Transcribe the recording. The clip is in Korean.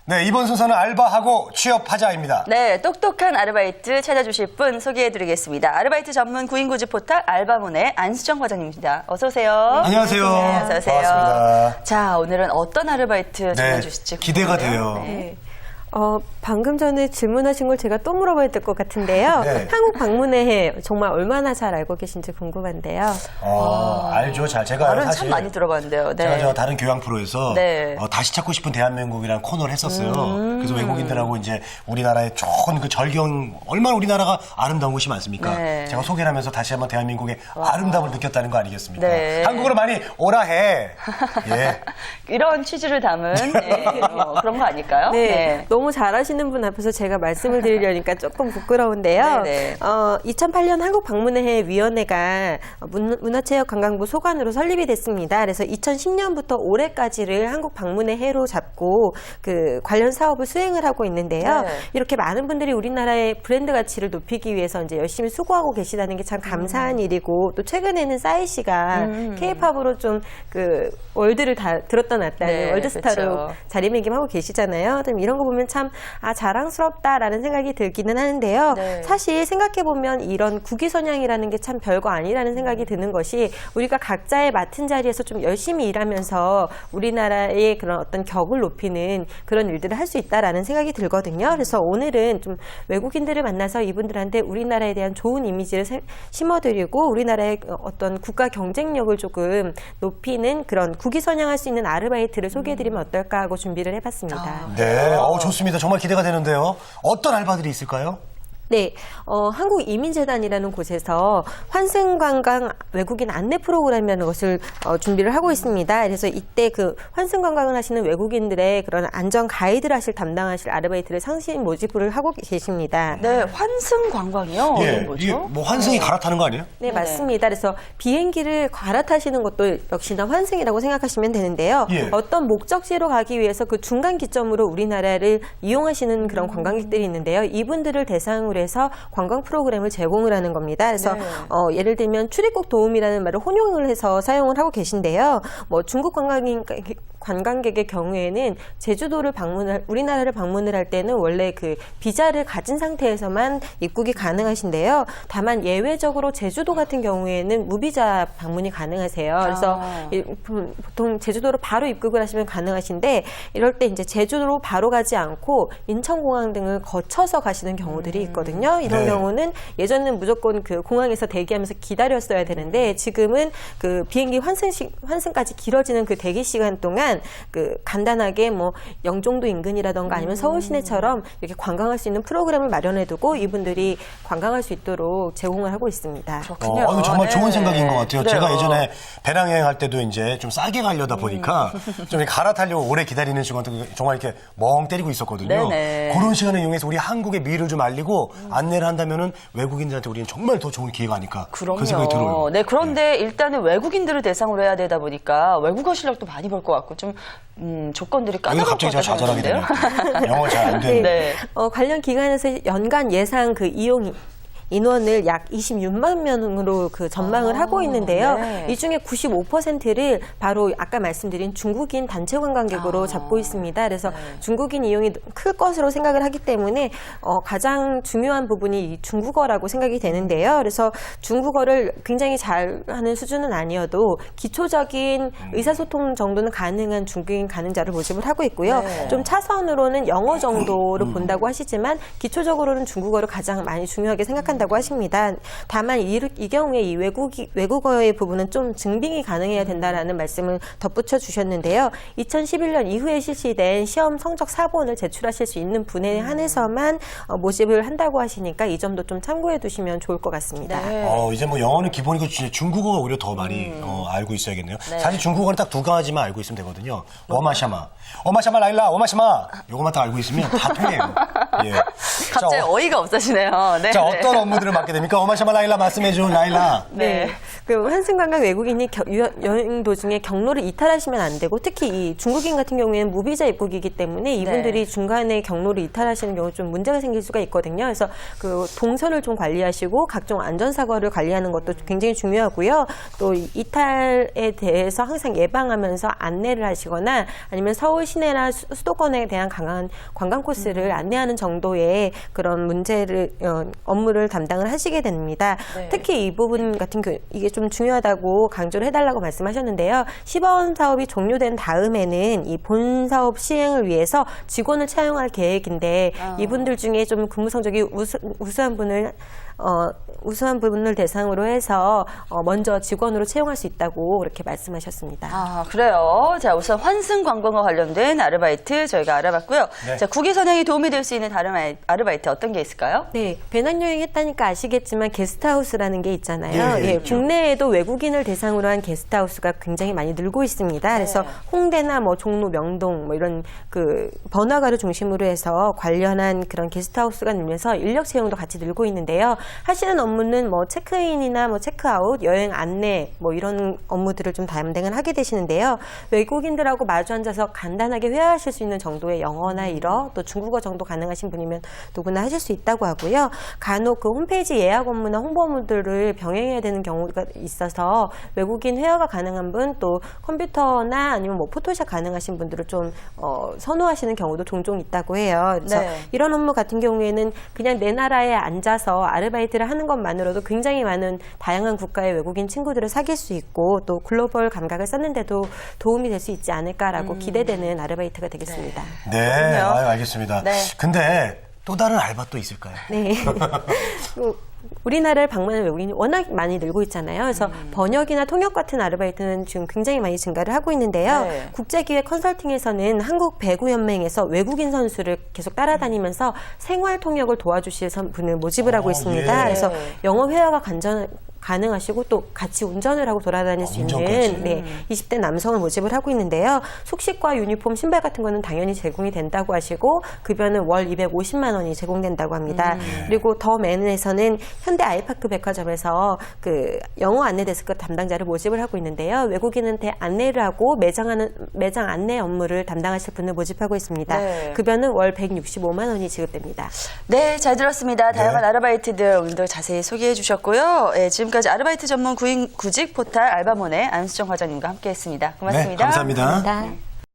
네, 이번 순서는 알바하고 취업하자입니다. 네, 똑똑한 아르바이트 찾아주실 분 소개해드리겠습니다. 아르바이트 전문 구인구직 포털 알바문의 안수정 과장님입니다. 어서 오세요. 안녕하세요. 네, 어서 오세요. 반갑습니다. 자, 오늘은 어떤 아르바이트 전해주실지 기대가 궁금해요. 돼요. 네. 방금 전에 질문하신 걸 제가 또 물어봐야 될 것 같은데요. 네. 한국 방문의 해 정말 얼마나 잘 알고 계신지 궁금한데요. 알죠. 제가 말은 사실 참 많이 들어봤는데요. 네. 제가 다른 교양 프로에서 네. 다시 찾고 싶은 대한민국이라는 코너를 했었어요. 그래서 외국인들하고 이제 우리나라의 좋은 그 절경, 얼마나 우리나라가 아름다운 곳이 많습니까? 네. 제가 소개를 하면서 다시 한번 대한민국의 아름다움을 느꼈다는 거 아니겠습니까? 네. 한국으로 많이 오라 해. 예. 이런 취지를 담은 그런 거 아닐까요? 네, 너무 잘하시는 분 앞에서 제가 말씀을 드리려니까 조금 부끄러운데요. 네네. 2008년 한국 방문의 해 위원회가 문화체육관광부 소관으로 설립이 됐습니다. 그래서 2010년부터 올해까지를 한국 방문의 해로 잡고 그 관련 사업을 수행을 하고 있는데요. 네. 이렇게 많은 분들이 우리나라의 브랜드 가치를 높이기 위해서 이제 열심히 수고하고 계시다는 게 참 감사한 일이고, 또 최근에는 싸이 씨가 K-팝으로 좀 그 월드를 다 들었다 놨다는 네, 월드스타로 그렇죠. 자리매김하고 계시잖아요. 이런 거 보면 참 자랑스럽다라는 생각이 들기는 하는데요. 네. 사실 생각해보면 이런 국위선양이라는 게 참 별거 아니라는 생각이 드는 것이, 우리가 각자의 맡은 자리에서 좀 열심히 일하면서 우리나라의 그런 어떤 격을 높이는 그런 일들을 할 수 있다라는 생각이 들거든요. 그래서 오늘은 좀 외국인들을 만나서 이분들한테 우리나라에 대한 좋은 이미지를 심어드리고 우리나라의 어떤 국가 경쟁력을 조금 높이는 그런 국위선양할 수 있는 아르바이트를 소개해드리면 어떨까 하고 준비를 해봤습니다. 네, 좋습니다. 정말 기대가 되는데요. 어떤 알바들이 있을까요? 네, 한국이민재단이라는 곳에서 환승관광 외국인 안내 프로그램이라는 것을 준비를 하고 있습니다. 그래서 이때 그 환승관광을 하시는 외국인들의 그런 안전 가이드를 담당하실 아르바이트를 상시 모집을 하고 계십니다. 네, 환승 관광이요? 예, 뭐죠? 이게 뭐 환승이 갈아타는 거 아니에요? 네, 네네. 맞습니다. 그래서 비행기를 갈아타시는 것도 역시나 환승이라고 생각하시면 되는데요. 예. 어떤 목적지로 가기 위해서 그 중간 기점으로 우리나라를 이용하시는 그런 관광객들이 있는데요. 이분들을 대상으로 해서 관광 프로그램을 제공을 하는 겁니다. 그래서 네. 예를 들면 출입국 도움이라는 말을 혼용을 해서 사용을 하고 계신데요. 뭐 중국 관광객의 경우에는 제주도를 우리나라를 방문을 할 때는 원래 그 비자를 가진 상태에서만 입국이 가능하신데요. 다만 예외적으로 제주도 같은 경우에는 무비자 방문이 가능하세요. 그래서 보통 제주도로 바로 입국을 하시면 가능하신데, 이럴 때 이제 제주도로 바로 가지 않고 인천공항 등을 거쳐서 가시는 경우들이 있거든요. 이런 네. 경우는 예전에는 무조건 그 공항에서 대기하면서 기다렸어야 되는데, 지금은 그 비행기 환승까지 길어지는 그 대기 시간 동안 그 간단하게 뭐 영종도 인근이라던가 아니면 서울 시내처럼 이렇게 관광할 수 있는 프로그램을 마련해두고 이분들이 관광할 수 있도록 제공을 하고 있습니다. 그렇군요. 이거 정말 좋은 네. 생각인 것 같아요. 그래요. 제가 예전에 배낭여행 할 때도 이제 좀 싸게 가려다 보니까 좀 이렇게 갈아타려고 오래 기다리는 시간 정말 이렇게 멍 때리고 있었거든요. 네네. 그런 시간을 이용해서 우리 한국의 미를 좀 알리고 안내를 한다면은 외국인들한테 우리는 정말 더 좋은 기회가 아닐까. 그럼요. 그 생각이 들어요. 네, 그런데 일단은 외국인들을 대상으로 해야 되다 보니까 외국어 실력도 많이 볼 것 같고 좀 조건들이 여기 까다로울 갑자기 것 제가 좌절하게 같은데요. 되네요. 영어 잘 안 되는데. 네. 관련 기관에서 연간 예상 그 인원을 약 26만 명으로 그 전망을 하고 있는데요. 네. 이 중에 95%를 바로 아까 말씀드린 중국인 단체 관광객으로 잡고 있습니다. 그래서 중국인 이용이 클 것으로 생각을 하기 때문에 가장 중요한 부분이 이 중국어라고 생각이 되는데요. 그래서 중국어를 굉장히 잘하는 수준은 아니어도 기초적인 의사소통 정도는 가능한 중국인 가능자를 모집을 하고 있고요. 네. 좀 차선으로는 영어 정도를 본다고 하시지만 기초적으로는 중국어를 가장 많이 중요하게 생각한다고 하십니다. 다만 이 경우에 이 외국어의 부분은 좀 증빙이 가능해야 된다라는 말씀을 덧붙여 주셨는데요. 2011년 이후에 실시된 시험 성적 사본을 제출하실 수 있는 분에 한해서만 모집을 한다고 하시니까 이 점도 좀 참고해 두시면 좋을 것 같습니다. 네. 이제 뭐 영어는 기본이고 진짜 중국어가 오히려 더 많이 알고 있어야겠네요. 네. 사실 중국어는 딱 두 가지만 알고 있으면 되거든요. 워마샤마, 워마샤마 라일라, 워마샤마. 요것만 딱 알고 있으면 다 통해요. 예. 갑자기 어이가 없으시네요. 네. 자, 어떤 업무들을 맡게 됩니까? 어마샤마 라일라 말씀해준 라일라. 네. 그 환승관광 외국인이 여행 도중에 경로를 이탈하시면 안 되고 특히 이 중국인 같은 경우에는 무비자 입국이기 때문에 이분들이 중간에 경로를 이탈하시는 경우 좀 문제가 생길 수가 있거든요. 그래서 그 동선을 좀 관리하시고 각종 안전사고를 관리하는 것도 굉장히 중요하고요. 또 이탈에 대해서 항상 예방하면서 안내를 하시거나 아니면 서울 시내나 수도권에 대한 강한 관광 코스를 안내하는 정도의 그런 업무를 담당을 하시게 됩니다. 네. 특히 이 부분 같은 이게 좀 중요하다고 강조를 해달라고 말씀하셨는데요. 시범 사업이 종료된 다음에는 이 본 사업 시행을 위해서 직원을 채용할 계획인데 이분들 중에 좀 근무 성적이 우수한 분을 대상으로 해서 먼저 직원으로 채용할 수 있다고 그렇게 말씀하셨습니다. 아, 그래요. 자, 우선 환승 관광과 관련된 아르바이트 저희가 알아봤고요. 네. 자, 국외 선양에 도움이 될 수 있는 다른 아르바이트 어떤 게 있을까요? 네, 배낭여행 했다니까 아시겠지만 게스트하우스라는 게 있잖아요. 예, 있죠. 국내에도 외국인을 대상으로 한 게스트하우스가 굉장히 많이 늘고 있습니다. 그래서 홍대나 뭐 종로, 명동 뭐 이런 그 번화가를 중심으로 해서 관련한 그런 게스트하우스가 늘면서 인력 채용도 같이 늘고 있는데요. 하시는 업무는 뭐 체크인이나 뭐 체크아웃, 여행 안내 뭐 이런 업무들을 좀 담당을 하게 되시는데요. 외국인들하고 마주 앉아서 간단하게 회화하실 수 있는 정도의 영어나 일어 또 중국어 정도 가능하신 분이면 누구나 하실 수 있다고 하고요. 간혹 그 홈페이지 예약 업무나 홍보 업무들을 병행해야 되는 경우가 있어서 외국인 회화가 가능한 분 또 컴퓨터나 아니면 뭐 포토샵 가능하신 분들을 좀 선호하시는 경우도 종종 있다고 해요. 그래서 네. 이런 업무 같은 경우에는 그냥 내 나라에 앉아서 아르바이트를 하는 것만으로도 굉장히 많은 다양한 국가의 외국인 친구들을 사귈 수 있고 또 글로벌 감각을 쌓는데도 도움이 될 수 있지 않을까라고 기대되는 아르바이트가 되겠습니다. 네, 그렇군요. 알겠습니다. 네. 근데 또 다른 알바 또 있을까요? 네. 우리나라를 방문하는 외국인이 워낙 많이 늘고 있잖아요. 그래서 번역이나 통역 같은 아르바이트는 지금 굉장히 많이 증가를 하고 있는데요. 네. 국제기획 컨설팅에서는 한국 배구연맹에서 외국인 선수를 계속 따라다니면서 생활 통역을 도와주실 분을 모집을 하고 있습니다. 예. 그래서 영어 회화가 가능하시고 또 같이 운전을 하고 돌아다닐 수 운전까지. 있는 20대 남성을 모집을 하고 있는데요. 숙식과 유니폼, 신발 같은 거는 당연히 제공이 된다고 하시고 급여는 월 250만 원이 제공된다고 합니다. 그리고 더 맨에서는 현대 아이파크 백화점에서 그 영어 안내 데스크 담당자를 모집을 하고 있는데요. 외국인한테 안내를 하고 매장 안내 업무를 담당하실 분을 모집하고 있습니다. 네. 급여는 월 165만 원이 지급됩니다. 네, 잘 들었습니다. 다양한 네. 아르바이트들 오늘도 자세히 소개해 주셨고요. 지금까지 아르바이트 전문 구직 포탈 알바몬의 안수정 과장님과 함께했습니다. 고맙습니다. 네, 감사합니다. 감사합니다.